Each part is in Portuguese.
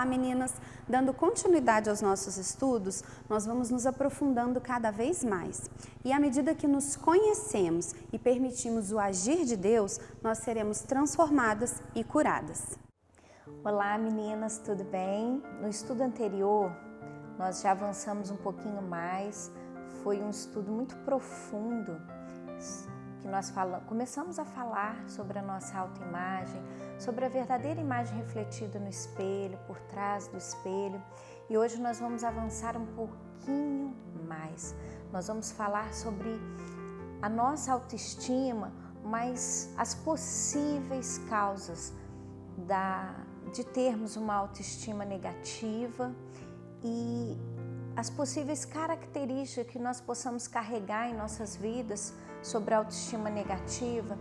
Olá, meninas! Dando continuidade aos nossos estudos, nós vamos nos aprofundando cada vez mais. E à medida que nos conhecemos e permitimos o agir de Deus, nós seremos transformadas e curadas. Olá, meninas, tudo bem? No estudo anterior, nós já avançamos um pouquinho mais. Foi um estudo muito profundo que nós começamos a falar sobre a nossa autoimagem, sobre a verdadeira imagem refletida no espelho, por trás do espelho. E hoje nós vamos avançar um pouquinho mais. Nós vamos falar sobre a nossa autoestima, mas as possíveis causas de termos uma autoestima negativa e as possíveis características que nós possamos carregar em nossas vidas sobre a autoestima negativa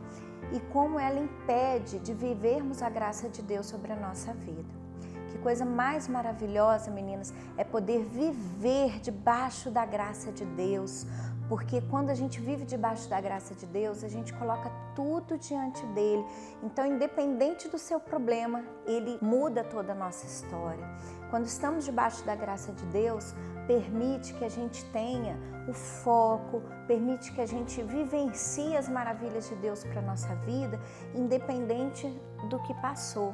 e como ela impede de vivermos a graça de Deus sobre a nossa vida. Que coisa mais maravilhosa, meninas, é poder viver debaixo da graça de Deus, porque quando a gente vive debaixo da graça de Deus, a gente coloca tudo diante dele. Então, independente do seu problema, ele muda toda a nossa história. Quando estamos debaixo da graça de Deus, permite que a gente tenha o foco, permite que a gente vivencie as maravilhas de Deus para a nossa vida, independente do que passou.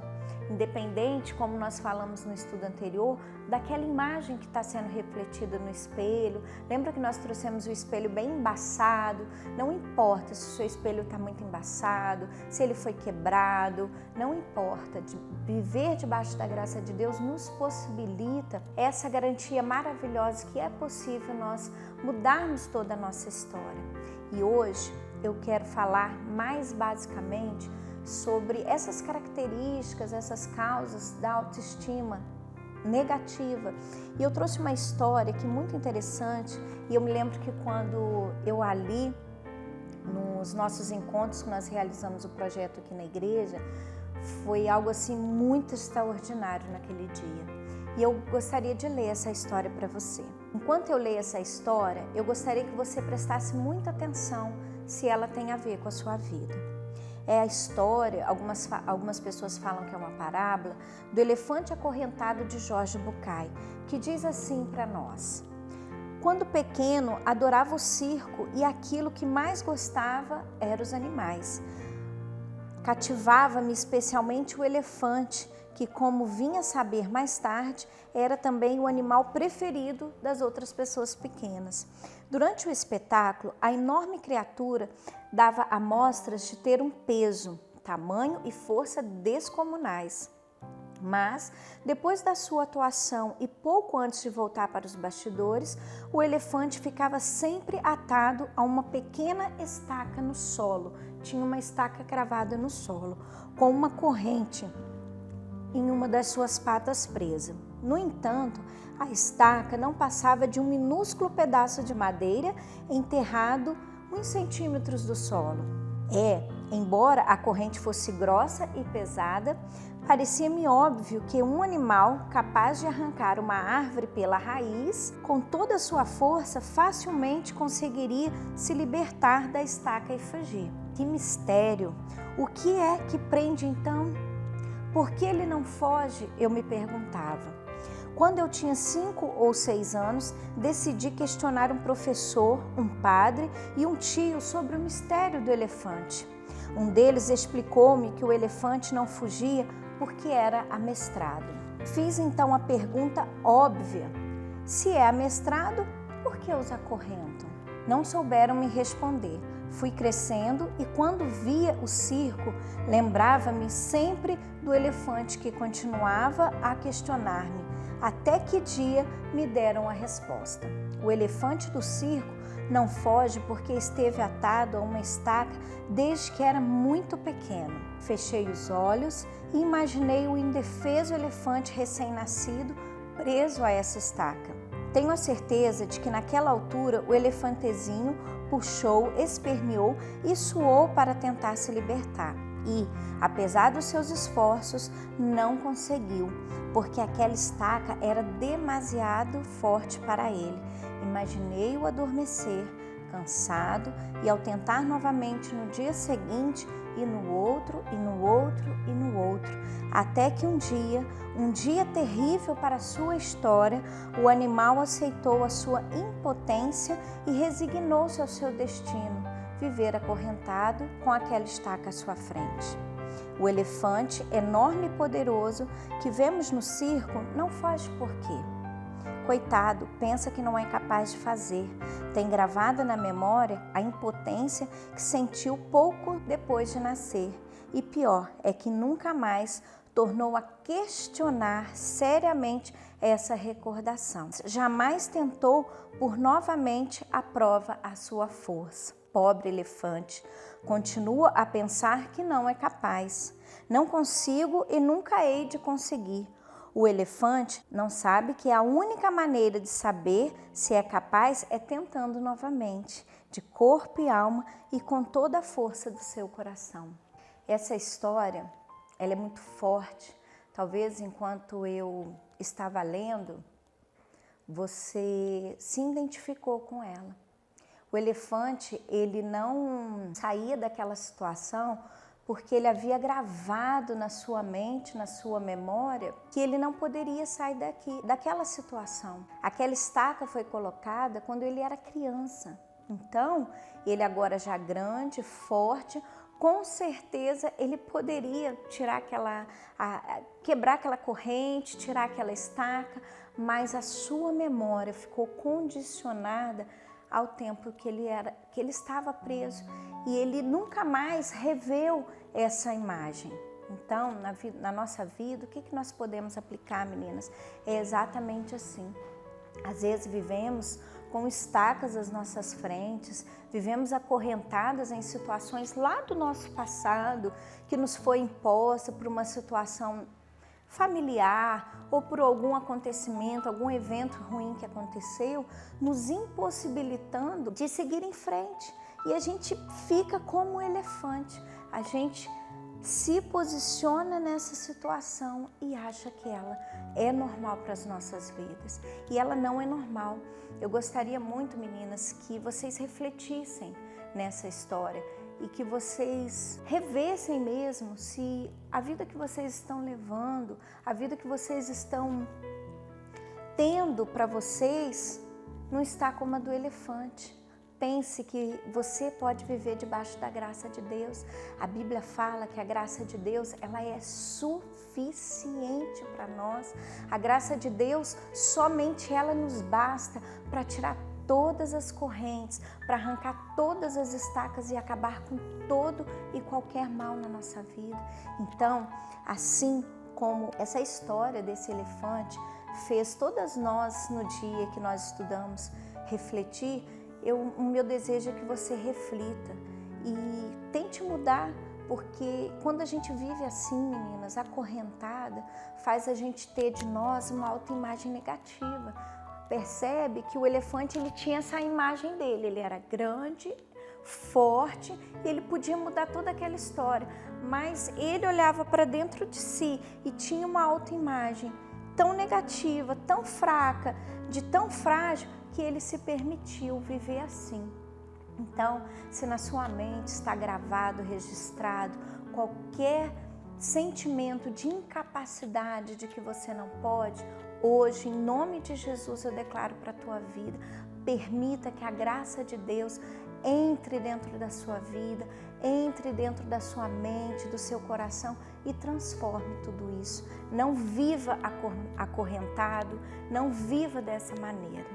Independente, como nós falamos no estudo anterior, daquela imagem que está sendo refletida no espelho. Lembra que nós trouxemos o espelho bem embaçado? Não importa se o seu espelho está muito embaçado, se ele foi quebrado, não importa. Viver debaixo da graça de Deus nos possibilita essa garantia maravilhosa que é possível nós mudarmos toda a nossa história. E hoje eu quero falar mais basicamente sobre essas características, essas causas da autoestima negativa. E eu trouxe uma história que é muito interessante e eu me lembro que quando eu a li nos nossos encontros que nós realizamos o projeto aqui na igreja, foi algo assim muito extraordinário naquele dia. E eu gostaria de ler essa história para você. Enquanto eu leio essa história, eu gostaria que você prestasse muita atenção se ela tem a ver com a sua vida. É a história, algumas pessoas falam que é uma parábola, do elefante acorrentado de Jorge Bucay, que diz assim para nós: quando pequeno, adorava o circo e aquilo que mais gostava eram os animais. Cativava-me especialmente o elefante, que, como vinha a saber mais tarde, era também o animal preferido das outras pessoas pequenas. Durante o espetáculo, a enorme criatura dava amostras de ter um peso, tamanho e força descomunais. Mas, depois da sua atuação e pouco antes de voltar para os bastidores, o elefante ficava sempre atado a uma pequena estaca no solo. Tinha uma estaca cravada no solo, com uma corrente em uma das suas patas presa. No entanto, a estaca não passava de um minúsculo pedaço de madeira enterrado uns centímetros do solo. Embora a corrente fosse grossa e pesada, parecia-me óbvio que um animal capaz de arrancar uma árvore pela raiz, com toda a sua força, facilmente conseguiria se libertar da estaca e fugir. Que mistério! O que é que prende então? Por que ele não foge? Eu me perguntava. Quando eu tinha 5 ou 6 anos, decidi questionar um professor, um padre e um tio sobre o mistério do elefante. Um deles explicou-me que o elefante não fugia porque era amestrado. Fiz então a pergunta óbvia: se é amestrado, por que os acorrentam? Não souberam me responder. Fui crescendo e quando via o circo, lembrava-me sempre do elefante que continuava a questionar-me, até que dia me deram a resposta. O elefante do circo não foge porque esteve atado a uma estaca desde que era muito pequeno. Fechei os olhos e imaginei o indefeso elefante recém-nascido preso a essa estaca. Tenho a certeza de que naquela altura o elefantezinho puxou, esperneou e suou para tentar se libertar. E, apesar dos seus esforços, não conseguiu, porque aquela estaca era demasiado forte para ele. Imaginei-o adormecer, cansado, e ao tentar novamente no dia seguinte, e no outro, e no outro, e no outro, até que um dia terrível para a sua história, o animal aceitou a sua impotência e resignou-se ao seu destino, viver acorrentado com aquela estaca à sua frente. O elefante, enorme e poderoso, que vemos no circo, não foge por quê? Coitado, pensa que não é capaz de fazer. Tem gravada na memória a impotência que sentiu pouco depois de nascer. E pior é que nunca mais tornou a questionar seriamente essa recordação. Jamais tentou por novamente a prova a sua força. Pobre elefante, continua a pensar que não é capaz. Não consigo e nunca hei de conseguir. O elefante não sabe que a única maneira de saber se é capaz é tentando novamente, de corpo e alma e com toda a força do seu coração. Essa história, ela é muito forte. Talvez enquanto eu estava lendo, você se identificou com ela. O elefante, ele não saía daquela situação porque ele havia gravado na sua mente, na sua memória, que ele não poderia sair daquela situação. Aquela estaca foi colocada quando ele era criança. Então, ele agora já grande, forte, com certeza ele poderia tirar quebrar aquela corrente, tirar aquela estaca, mas a sua memória ficou condicionada ao tempo que ele estava preso e ele nunca mais reveu essa imagem. Então, na nossa vida, o que nós podemos aplicar, meninas? É exatamente assim. Às vezes vivemos com estacas às nossas frentes, vivemos acorrentadas em situações lá do nosso passado, que nos foi imposta por uma situação familiar ou por algum acontecimento, algum evento ruim que aconteceu, nos impossibilitando de seguir em frente. E a gente fica como um elefante, a gente se posiciona nessa situação e acha que ela é normal para as nossas vidas. E ela não é normal. Eu gostaria muito, meninas, que vocês refletissem nessa história e que vocês revessem mesmo se a vida que vocês estão levando, a vida que vocês estão tendo para vocês, não está como a do elefante. Pense que você pode viver debaixo da graça de Deus. A Bíblia fala que a graça de Deus, ela é suficiente para nós. A graça de Deus, somente ela nos basta para tirar todas as correntes, para arrancar todas as estacas e acabar com todo e qualquer mal na nossa vida. Então, assim como essa história desse elefante fez todas nós, no dia que nós estudamos, refletir, o meu desejo é que você reflita e tente mudar, porque quando a gente vive assim, meninas, acorrentada, faz a gente ter de nós uma autoimagem negativa. Percebe que o elefante, ele tinha essa imagem dele, ele era grande, forte, e ele podia mudar toda aquela história, mas ele olhava para dentro de si e tinha uma autoimagem tão negativa, tão fraca, de tão frágil, que ele se permitiu viver assim. Então, se na sua mente está gravado, registrado, qualquer sentimento de incapacidade, de que você não pode, hoje, em nome de Jesus, eu declaro para a tua vida, permita que a graça de Deus entre dentro da sua vida, entre dentro da sua mente, do seu coração e transforme tudo isso. Não viva acorrentado, não viva dessa maneira.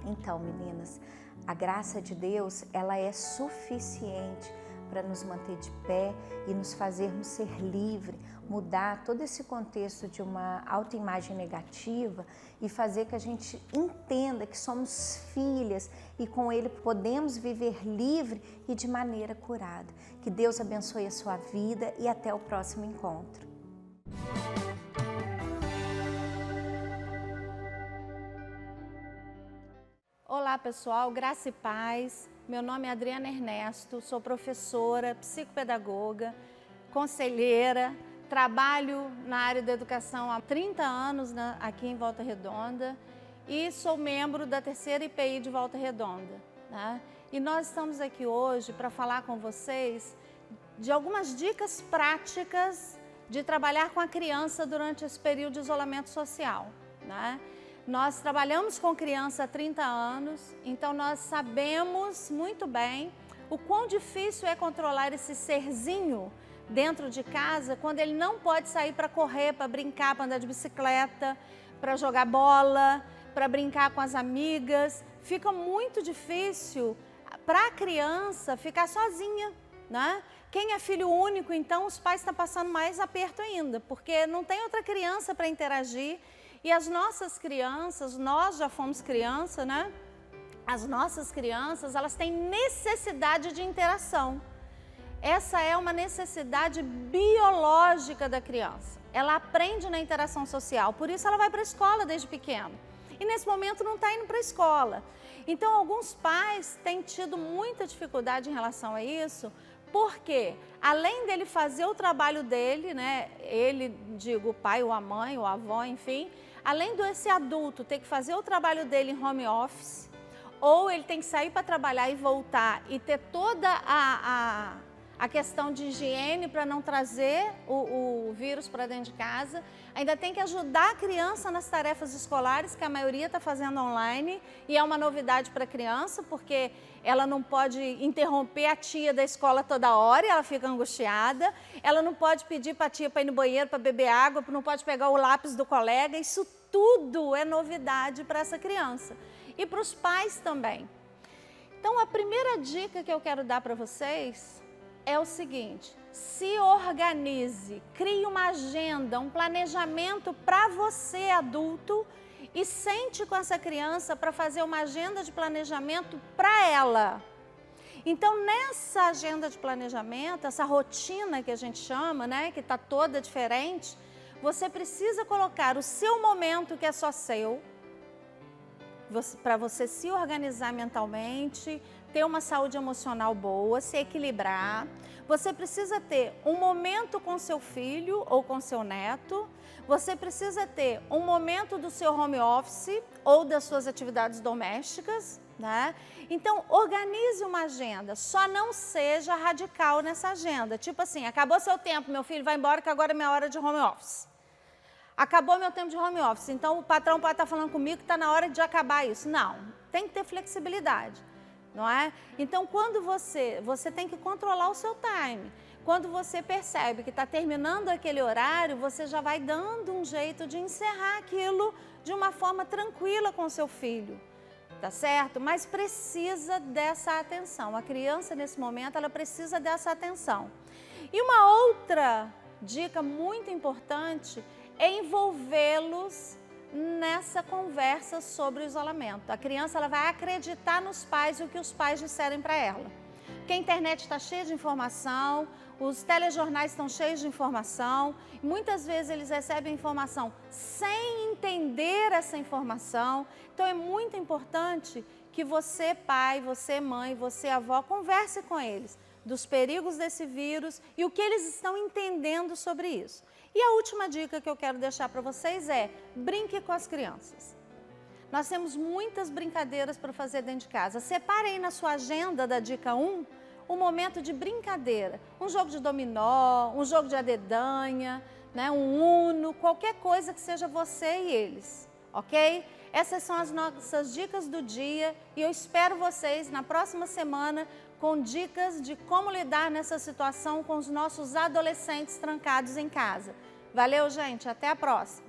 Então, meninas, a graça de Deus, ela é suficiente para nos manter de pé e nos fazermos ser livres, mudar todo esse contexto de uma autoimagem negativa e fazer que a gente entenda que somos filhas e com Ele podemos viver livre e de maneira curada. Que Deus abençoe a sua vida e até o próximo encontro. Olá pessoal, graça e paz. Meu nome é Adriana Ernesto, sou professora, psicopedagoga, conselheira, trabalho na área da educação há 30 anos aqui em Volta Redonda e sou membro da terceira IPI de Volta Redonda. Né? E nós estamos aqui hoje para falar com vocês de algumas dicas práticas de trabalhar com a criança durante esse período de isolamento social, né? Nós trabalhamos com criança há 30 anos, então nós sabemos muito bem o quão difícil é controlar esse serzinho dentro de casa quando ele não pode sair para correr, para brincar, para andar de bicicleta, para jogar bola, para brincar com as amigas. Fica muito difícil para a criança ficar sozinha, né? Quem é filho único, então, os pais estão passando mais aperto ainda, porque não tem outra criança para interagir. E as nossas crianças, nós já fomos criança, né? As nossas crianças, elas têm necessidade de interação. Essa é uma necessidade biológica da criança. Ela aprende na interação social, por isso ela vai para a escola desde pequena. E nesse momento não está indo para a escola. Então, alguns pais têm tido muita dificuldade em relação a isso, porque além dele fazer o trabalho dele, né? Ele, digo, o pai ou a mãe ou a avó, enfim, além desse adulto ter que fazer o trabalho dele em home office, ou ele tem que sair para trabalhar e voltar e ter toda a questão de higiene para não trazer o vírus para dentro de casa, ainda tem que ajudar a criança nas tarefas escolares, que a maioria está fazendo online, e é uma novidade para a criança, porque ela não pode interromper a tia da escola toda hora, e ela fica angustiada, ela não pode pedir para a tia para ir no banheiro, para beber água, não pode pegar o lápis do colega, isso tudo é novidade para essa criança. E para os pais também. Então, a primeira dica que eu quero dar para vocês é o seguinte: se organize, crie uma agenda, um planejamento para você adulto e sente com essa criança para fazer uma agenda de planejamento para ela. Então, nessa agenda de planejamento, essa rotina que a gente chama, né, que está toda diferente, você precisa colocar o seu momento que é só seu, para você se organizar mentalmente, ter uma saúde emocional boa, se equilibrar. Você precisa ter um momento com seu filho ou com seu neto. Você precisa ter um momento do seu home office ou das suas atividades domésticas, né? Então, organize uma agenda, só não seja radical nessa agenda. Tipo assim, acabou seu tempo, meu filho, vai embora que agora é minha hora de home office. Acabou meu tempo de home office, então o patrão pode estar falando comigo que está na hora de acabar isso. Não, tem que ter flexibilidade, não é? Então, quando você tem que controlar o seu time. Quando você percebe que está terminando aquele horário, você já vai dando um jeito de encerrar aquilo de uma forma tranquila com o seu filho, tá certo? Mas precisa dessa atenção. A criança, nesse momento, ela precisa dessa atenção. E uma outra dica muito importante é envolvê-los nessa conversa sobre o isolamento. A criança ela vai acreditar nos pais e o que os pais disserem para ela. Porque a internet está cheia de informação, os telejornais estão cheios de informação, e muitas vezes eles recebem informação sem entender essa informação. Então é muito importante que você, pai, você, mãe, você, avó, converse com eles dos perigos desse vírus e o que eles estão entendendo sobre isso. E a última dica que eu quero deixar para vocês é: brinque com as crianças. Nós temos muitas brincadeiras para fazer dentro de casa. Separe aí na sua agenda da dica 1 um momento de brincadeira. Um jogo de dominó, um jogo de adedanha, né, um uno, qualquer coisa que seja você e eles, ok? Essas são as nossas dicas do dia e eu espero vocês na próxima semana com dicas de como lidar nessa situação com os nossos adolescentes trancados em casa. Valeu, gente. Até a próxima.